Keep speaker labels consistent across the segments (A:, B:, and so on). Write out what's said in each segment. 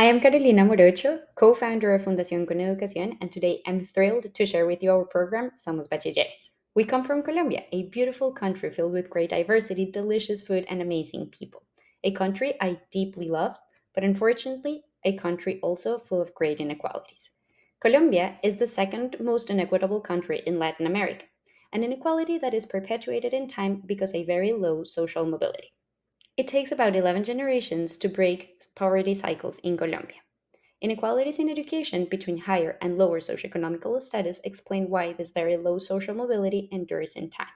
A: I am Carolina Morocho, co-founder of Fundación con Educación, and today I'm thrilled to share with you our program, Somos Bachilleres. We come from Colombia, a beautiful country filled with great diversity, delicious food, and amazing people. A country I deeply love, but unfortunately, a country also full of great inequalities. Colombia is the second most inequitable country in Latin America, an inequality that is perpetuated in time because of very low social mobility. It takes about 11 generations to break poverty cycles in Colombia. Inequalities in education between higher and lower socioeconomic status explain why this very low social mobility endures in time.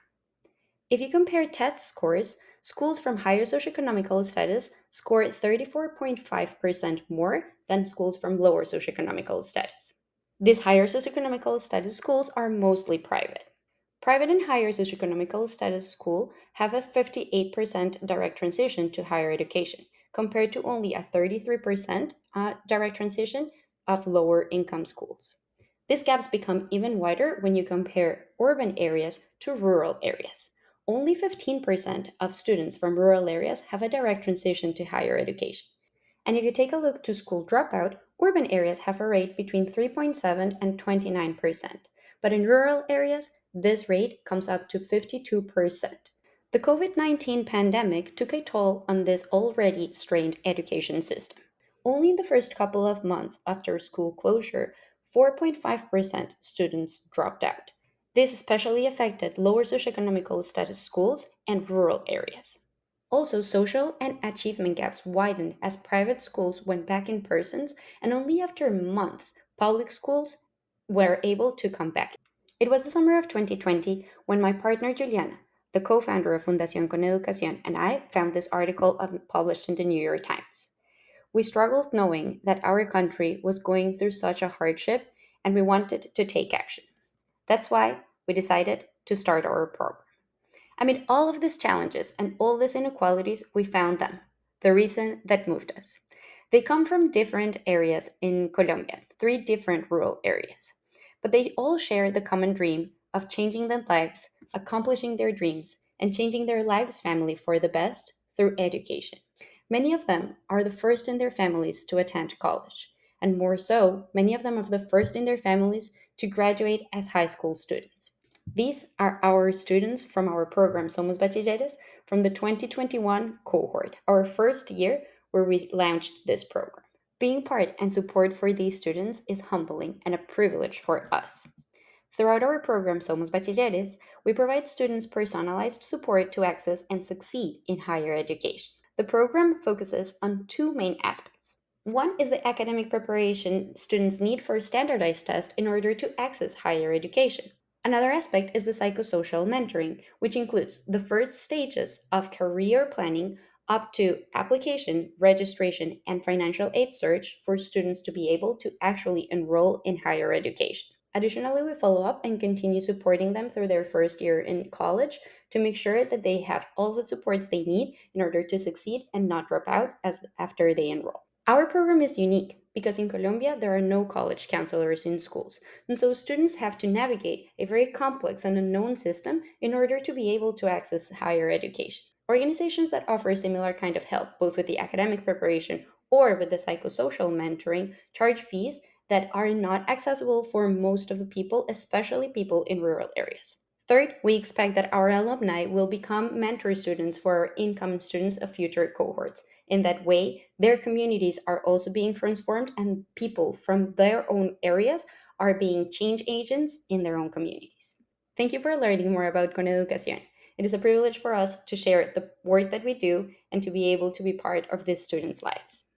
A: If you compare test scores, schools from higher socioeconomic status score 34.5% more than schools from lower socioeconomic status. These higher socioeconomic status schools are mostly private. Private and higher socioeconomic status schools have a 58% direct transition to higher education, compared to only a 33% direct transition of lower income schools. These gaps become even wider when you compare urban areas to rural areas. Only 15% of students from rural areas have a direct transition to higher education. And if you take a look to school dropout, urban areas have a rate between 3.7 and 29%, but in rural areas, this rate comes up to 52%. The COVID 19 pandemic took a toll on this already strained education system. Only in the first couple of months after school closure, 4.5% students dropped out. This especially affected lower socioeconomic status schools and rural areas. Also, social and achievement gaps widened as private schools went back in persons, and only after months, public schools were able to come back. It was the summer of 2020 when my partner Juliana, the co founder of Fundación con Educación, and I found this article published in the New York Times. We struggled knowing that our country was going through such a hardship, and we wanted to take action. That's why we decided to start our program. Amid all of these challenges and all these inequalities, we found them, the reason that moved us. They come from different areas in Colombia, three different rural areas, but they all share the common dream of changing their lives, accomplishing their dreams, and changing their lives' family for the best through education. Many of them are the first in their families to attend college, and more so, many of them are the first in their families to graduate as high school students. These are our students from our program Somos Bachilleres from the 2021 cohort, our first year where we launched this program. Being part and support for these students is humbling and a privilege for us. Throughout our program Somos Bachilleres, we provide students personalized support to access and succeed in higher education. The program focuses on two main aspects. One is the academic preparation students need for standardized tests in order to access higher education. Another aspect is the psychosocial mentoring, which includes the first stages of career planning up to application, registration, and financial aid search for students to be able to actually enroll in higher education. Additionally, we follow up and continue supporting them through their first year in college to make sure that they have all the supports they need in order to succeed and not drop out as after they enroll. Our program is unique because in Colombia there are no college counselors in schools, and so students have to navigate a very complex and unknown system in order to be able to access higher education. Organizations that offer a similar kind of help, both with the academic preparation or with the psychosocial mentoring, charge fees that are not accessible for most of the people, especially people in rural areas. Third, we expect that our alumni will become mentor students for our incoming students of future cohorts. In that way, their communities are also being transformed, and people from their own areas are being change agents in their own communities. Thank you for learning more about Con Educación. It is a privilege for us to share the work that we do and to be able to be part of these students' lives.